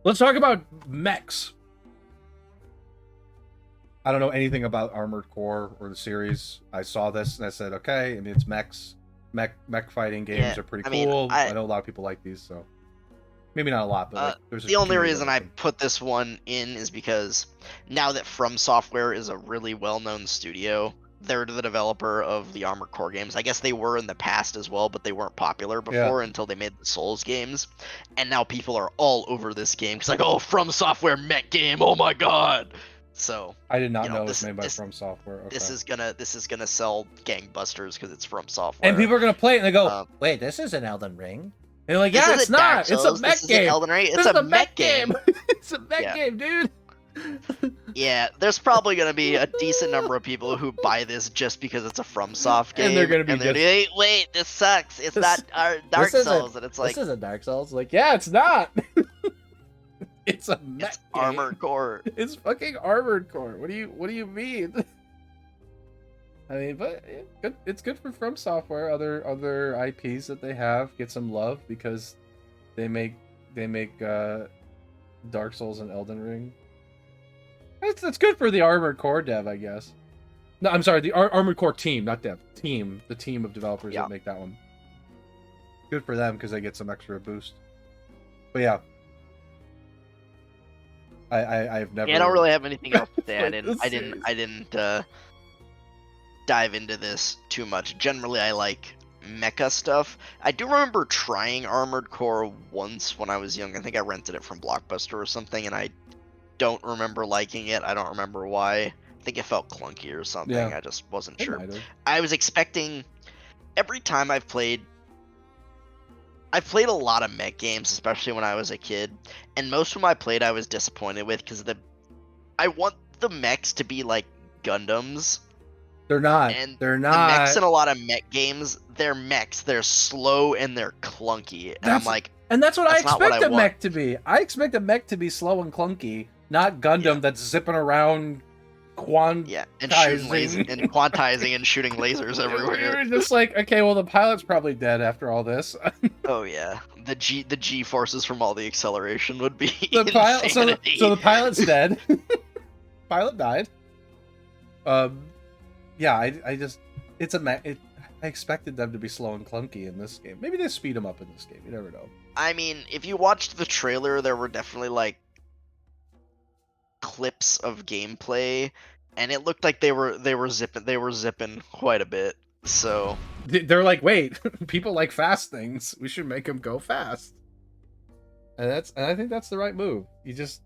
Let's talk about mechs. I don't know anything about Armored Core or the series. I saw this and I said, okay, I mean, it's mechs. Mech fighting games are pretty cool. I know a lot of people like these, so maybe not a lot, but like there's the only reason I put this one in is because now that From Software is a really well-known studio, they're the developer of the Armored Core games. I guess they were in the past as well, but they weren't popular before until they made the Souls games. And now people are all over this game. It's like, oh, From Software mech game, oh my god! So I did not know it was made by From Software. Okay. This is gonna sell gangbusters because it's From Software. And people are gonna play it and they go, wait, this is an Elden Ring. And they're like, yeah, it's not. It's a mech game. Elden Ring. It's a mech game. It's a mech game, dude. Yeah, there's probably gonna be a decent number of people who buy this just because it's a FromSoft game, and they're gonna be wait, this sucks. It's not Dark Souls, and it's like this isn't Dark Souls. Like, yeah, it's not. It's a mech game. Armored Core. It's fucking Armored Core. What do you mean? I mean, but it's good for From Software. Other IPs that they have get some love because they make Dark Souls and Elden Ring. That's good for the Armored Core dev, I guess. No, I'm sorry, the Armored Core team, not dev. Team, the team of developers that make that one. Good for them because they get some extra boost. But yeah. I've never. Yeah, I don't really have anything else to say. I didn't dive into this too much. Generally, I like mecha stuff. I do remember trying Armored Core once when I was young. I think I rented it from Blockbuster or something, and I don't remember liking it. I don't remember why. I think it felt clunky or something. Yeah. I just wasn't sure. I was expecting. Every time I've played a lot of mech games, especially when I was a kid, and most of them I played I was disappointed with because I want the mechs to be like Gundams. They're not. And they're not. The mechs in a lot of mech games, they're mechs. They're slow and they're clunky. And I'm like, and that's what I expect a mech to be. I expect a mech to be slow and clunky, not Gundam that's zipping around. And quantizing and shooting lasers everywhere. You're just like, okay, well the pilot's probably dead after all this. Oh yeah, the G forces from all the acceleration would be the pilot. So the pilot's dead. Pilot died. Yeah, I just I expected them to be slow and clunky in this game. Maybe they speed them up in this game. You never know. I mean, if you watched the trailer, there were definitely like clips of gameplay, and it looked like they were zipping quite a bit. So they're like, wait, people like fast things. We should make them go fast. And I think that's the right move. It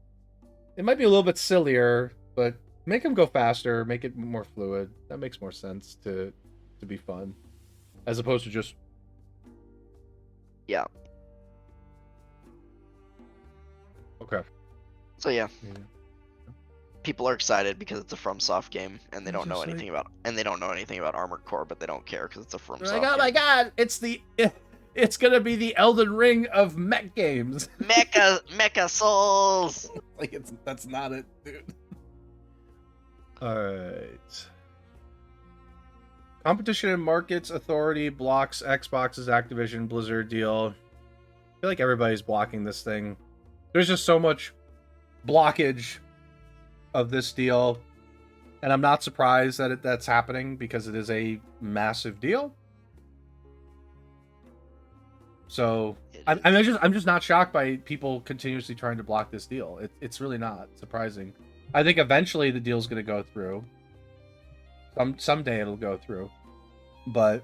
might be a little bit sillier, but make them go faster, make it more fluid. That makes more sense to be fun, as opposed to just Okay. So yeah. People are excited because it's a FromSoft game, and they don't know anything about Armored Core, but they don't care because it's a FromSoft game. Oh my god, it's gonna be the Elden Ring of mech games. Mecha Souls. Like that's not it, dude. All right. Competition and Markets Authority blocks Xbox's Activision Blizzard deal. I feel like everybody's blocking this thing. There's just so much blockage of this deal, and I'm not surprised that that's happening because it is a massive deal. So I'm just not shocked by people continuously trying to block this deal. It's really not surprising. I think eventually the deal's going to go through. Someday it'll go through, but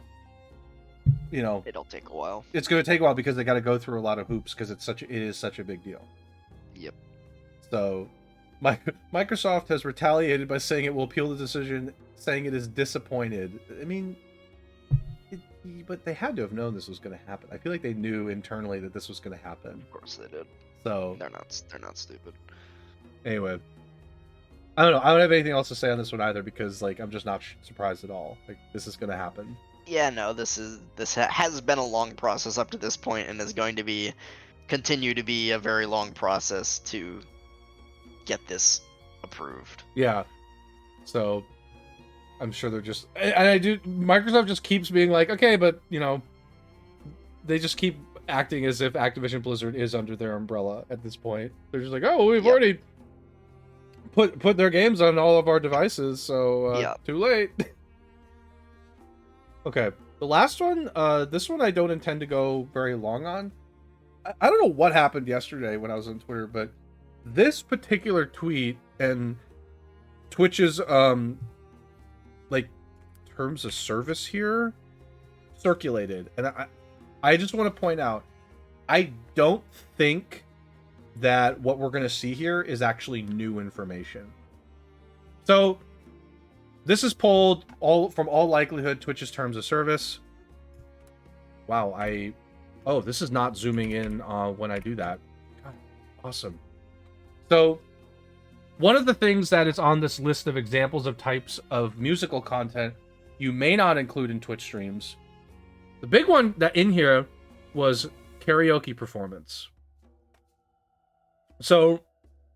it'll take a while. It's going to take a while because they got to go through a lot of hoops because it is such a big deal. Yep. So Microsoft has retaliated by saying it will appeal the decision, saying it is disappointed. I mean, but they had to have known this was going to happen. I feel like they knew internally that this was going to happen. Of course they did. So they're not stupid. Anyway, I don't know. I don't have anything else to say on this one either because I'm just not surprised at all. This is going to happen. Yeah, no, this has been a long process up to this point and is going to continue to be a very long process to get this approved. Yeah. So I'm sure they're Microsoft just keeps being like, okay, but they just keep acting as if Activision Blizzard is under their umbrella at this point. They're just like, oh, we've Yep. already put their games on all of our devices, so Yep. too late. Okay, the last one, this one I don't intend to go very long on. I don't know what happened yesterday when I was on Twitter, but this particular tweet and Twitch's like terms of service here circulated, and I just want to point out, I don't think that what we're going to see here is actually new information. So this is pulled from all likelihood Twitch's terms of service. Wow, oh, this is not zooming in when I do that. God, awesome. So one of the things that is on this list of examples of types of musical content you may not include in Twitch streams, the big one that in here was karaoke performance. So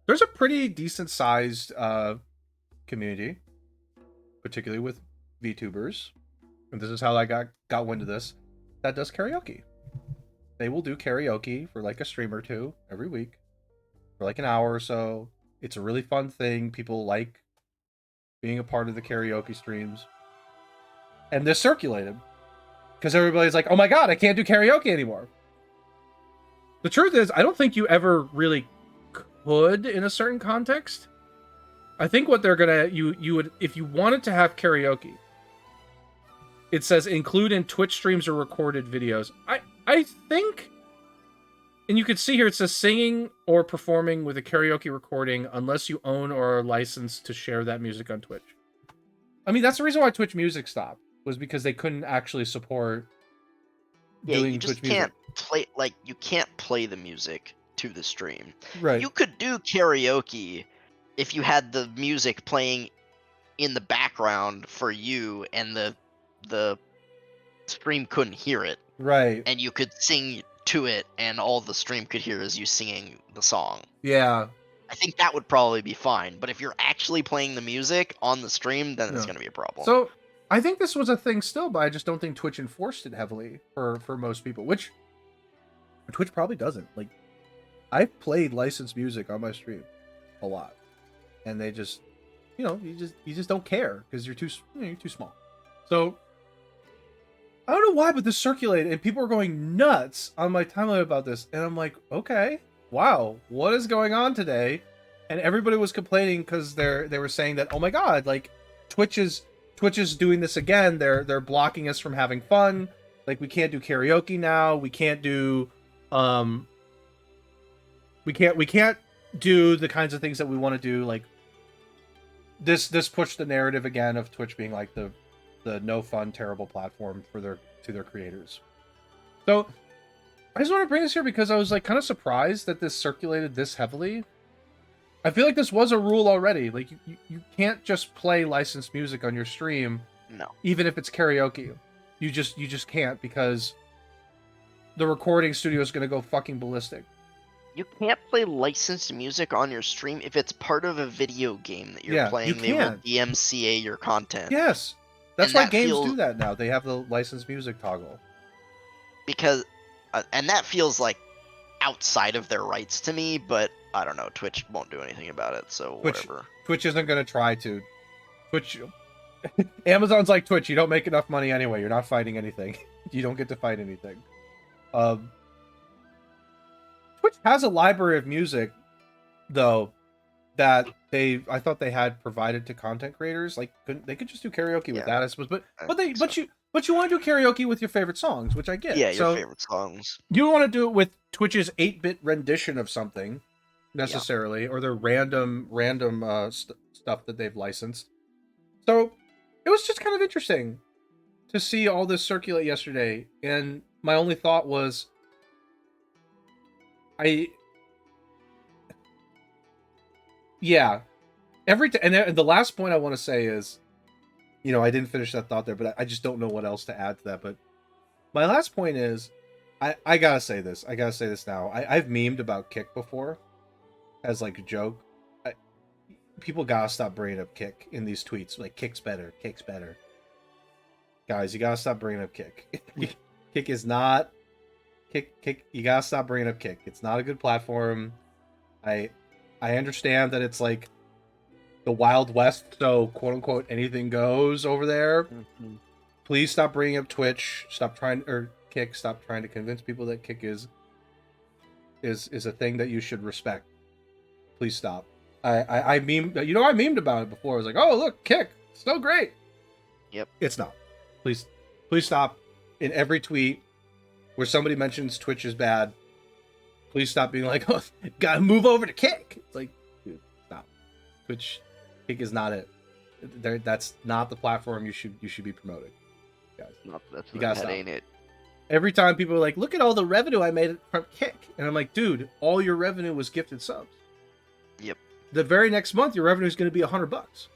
there's a pretty decent sized community, particularly with VTubers, and this is how I got wind of this, that does karaoke. They will do karaoke for like a stream or two every week for like an hour or so. It's a really fun thing. People like being a part of the karaoke streams. And this circulated because everybody's like, oh my god, I can't do karaoke anymore. The truth is, I don't think you ever really could in a certain context. I think what they're gonna, you would, if you wanted to have karaoke, it says include in Twitch streams or recorded videos. I think, and you can see here it says singing or performing with a karaoke recording unless you own or are licensed to share that music on Twitch. I mean, that's the reason why Twitch Music stopped, was because they couldn't actually support doing you just Twitch Music. You can't play the music to the stream. Right. You could do karaoke if you had the music playing in the background for you and the stream couldn't hear it. Right. And you could sing to it and all the stream could hear is you singing the song. Yeah. I think that would probably be fine. But if you're actually playing the music on the stream, then it's going to be a problem. So I think this was a thing still, but I just don't think Twitch enforced it heavily for most people, which Twitch probably doesn't. Like, I've played licensed music on my stream a lot, and they just, you just don't care because you're too small. So I don't know why, but this circulated and people were going nuts on my timeline about this, and I'm like, okay, wow, what is going on today? And everybody was complaining because they were saying that, oh my god, like Twitch is doing this again. They're blocking us from having fun. Like, we can't do karaoke now. We can't do we can't do the kinds of things that we want to do. Like, this pushed the narrative again of Twitch being like the no fun, terrible platform for their creators. So I just want to bring this here because I was like kind of surprised that this circulated this heavily. I feel like this was a rule already. Like, you can't just play licensed music on your stream. No. Even if it's karaoke. You just can't, because the recording studio is going to go fucking ballistic. You can't play licensed music on your stream if it's part of a video game that you're playing. They will DMCA your content. Yes. That's why games do that now. They have the licensed music toggle. Because, and that feels like outside of their rights to me, but I don't know. Twitch won't do anything about it, so whatever. Twitch isn't going to try to. Twitch... Amazon's like Twitch. You don't make enough money anyway. You're not fighting anything. You don't get to fight anything. Twitch has a library of music, though, that I thought they had provided to content creators. Like, they could just do karaoke with that, I suppose. But you want to do karaoke with your favorite songs, which I get. Yeah, your favorite songs. You want to do it with Twitch's 8-bit rendition of something, necessarily, or their random stuff that they've licensed. So it was just kind of interesting to see all this circulate yesterday, and my only thought was, and the last point I want to say is, I didn't finish that thought there, but I just don't know what else to add to that. But my last point is, I gotta say this. I gotta say this now. I've memed about Kick before, as like a joke. People gotta stop bringing up Kick in these tweets. Like, Kick's better. Guys, you gotta stop bringing up Kick. Kick Kick. You gotta stop bringing up Kick. It's not a good platform. I understand that it's like the Wild West, so quote unquote anything goes over there. Mhm. Please stop bringing up Twitch. Stop trying Kick. Stop trying to convince people that Kick is a thing that you should respect. Please stop. I memed about it before. I was like, oh look, Kick, so great. Yep. It's not. Please stop. In every tweet where somebody mentions Twitch is bad, please stop being like, oh, gotta move over to Kick. It's like, dude, stop. Kick is not it. That's not the platform you should be promoting, guys. That's You gotta that stop. ain't it. Every time people are like, look at all the revenue I made from Kick, and I'm like, dude, all your revenue was gifted subs. Yep. The very next month, your revenue is going to be $100.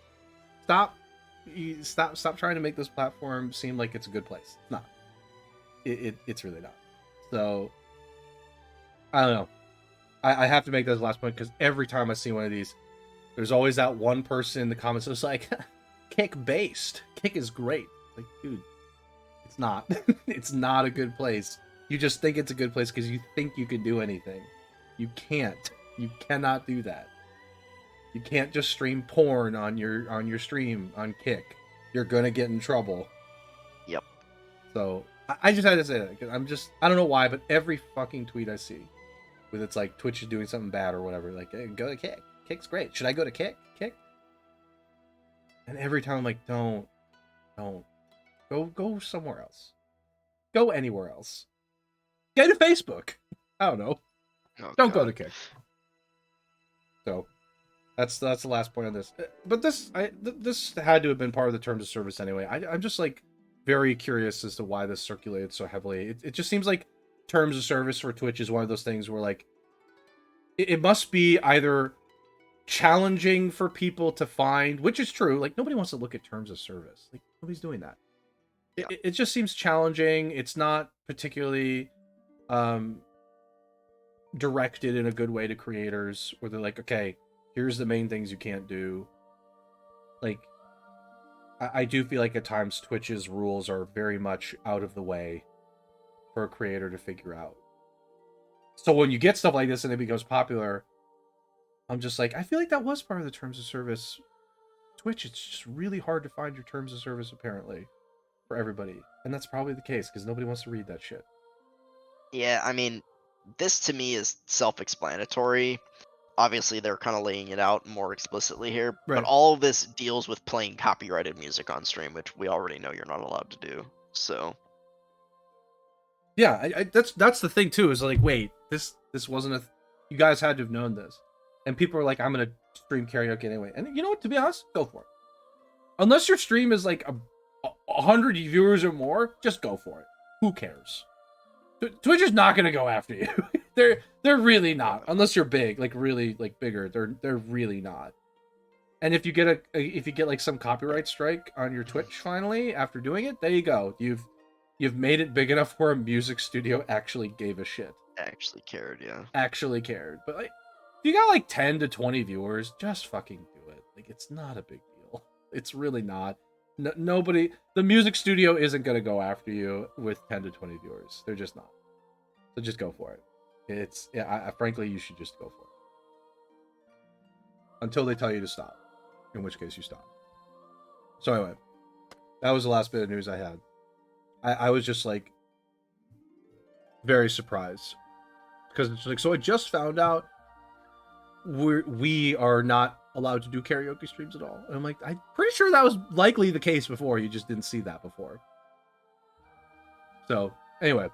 Stop trying to make this platform seem like it's a good place. It's not. It's really not. So I don't know. I have to make that last point because every time I see one of these, there's always that one person in the comments that's like, Kick based. Kick is great. Like, dude, it's not. It's not a good place. You just think it's a good place because you think you can do anything. You can't. You cannot do that. You can't just stream porn on your stream on Kick. You're gonna get in trouble. Yep. So I just had to say that because I don't know why, but every fucking tweet I see, with it's like Twitch is doing something bad or whatever, like, hey, go to Kick. Kick's great. Should I go to Kick? And every time I'm like, don't. Go somewhere else. Go anywhere else. Get to Facebook. I don't know. Oh, Don't go God. to Kick. So that's the last point on this. But this had to have been part of the terms of service anyway. I'm just like very curious as to why this circulated so heavily. It just seems like terms of service for Twitch is one of those things where like it must be either challenging for people to find, which is true. Like nobody wants to look at terms of service. Like nobody's doing that. Yeah. It just seems challenging. It's not particularly directed in a good way to creators where they're like, okay, here's the main things you can't do. Like I do feel like at times Twitch's rules are very much out of the way for a creator to figure out. So when you get stuff like this and it becomes popular, I'm just like, I feel like that was part of the terms of service. Twitch, it's just really hard to find your terms of service apparently for everybody. And that's probably the case because nobody wants to read that shit. Yeah, I mean, this to me is self-explanatory. Obviously, they're kind of laying it out more explicitly here, Right. but all of this deals with playing copyrighted music on stream, which we already know you're not allowed to do. So, Yeah, that's the thing too. Is like, wait, this wasn't you guys had to have known this, and people are like, I'm gonna stream karaoke anyway. And you know what? To be honest, go for it. Unless your stream is like 100 viewers or more, just go for it. Who cares? Twitch is not gonna go after you. they're really not. Unless you're big, like really like bigger. They're really not. And if you get like some copyright strike on your Twitch finally after doing it, there you go. You've made it big enough where a music studio actually gave a shit. actually cared, yeah. Actually cared. But like, if you got like 10 to 20 viewers, just fucking do it. Like, it's not a big deal. It's really not. Nobody, the music studio isn't gonna go after you with 10 to 20 viewers. They're just not. So just go for it. Frankly, you should just go for it until they tell you to stop. In which case, you stop. So anyway, that was the last bit of news I had. I was just like very surprised because it's like, so I just found out we are not allowed to do karaoke streams at all. And I'm like, I'm pretty sure that was likely the case before. You just didn't see that before. So anyway,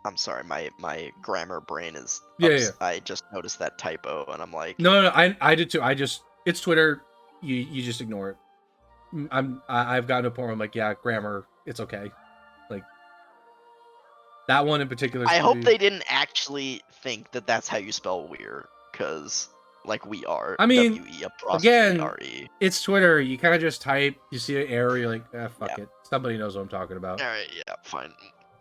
I'm sorry, my grammar brain is Yeah. I just noticed that typo and I'm like, no, I did too. It's Twitter. You just ignore it. I've gotten to a point where I'm like, yeah, grammar, it's okay. Like that one in particular. I hope they didn't actually think that that's how you spell weir, because like we are. I mean, again, W-E-R-E. it's Twitter. You kind of just type, you see an error, you're like, fuck it. Somebody knows what I'm talking about. All right, yeah, fine.